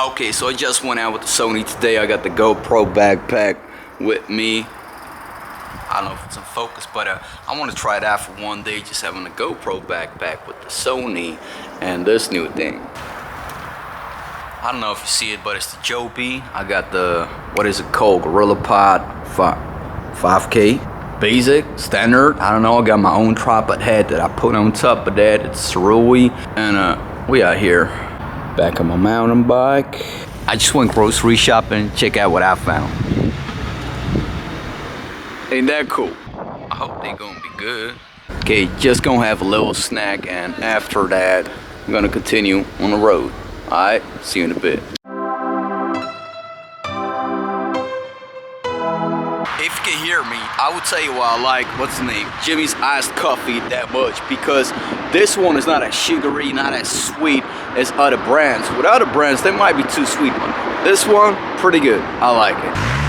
Okay, so I just went out with the Sony today. I got the GoPro backpack with me. I don't know if it's in focus, but I want to try it out for one day, just having a GoPro backpack with the Sony and this new thing. I don't know if you see it, but it's the Joby. I got the, what is it called? Gorilla Pod 5K. Basic, standard. I don't know, I got my own tripod head that I put on top of that. It's Cerui. And we out here back on my mountain bike. I just went grocery shopping. Check out what I found. Ain't that cool? I hope they gonna be good. Okay, just gonna have a little snack, and after that, I'm gonna continue on the road. Alright, see you in a bit. If you can hear me, I would tell you why I like, what's the name, Jimmy's iced coffee that much, because this one is not as sugary, not as sweet as other brands. With other brands, they might be too sweet, but this one, pretty good. I like it.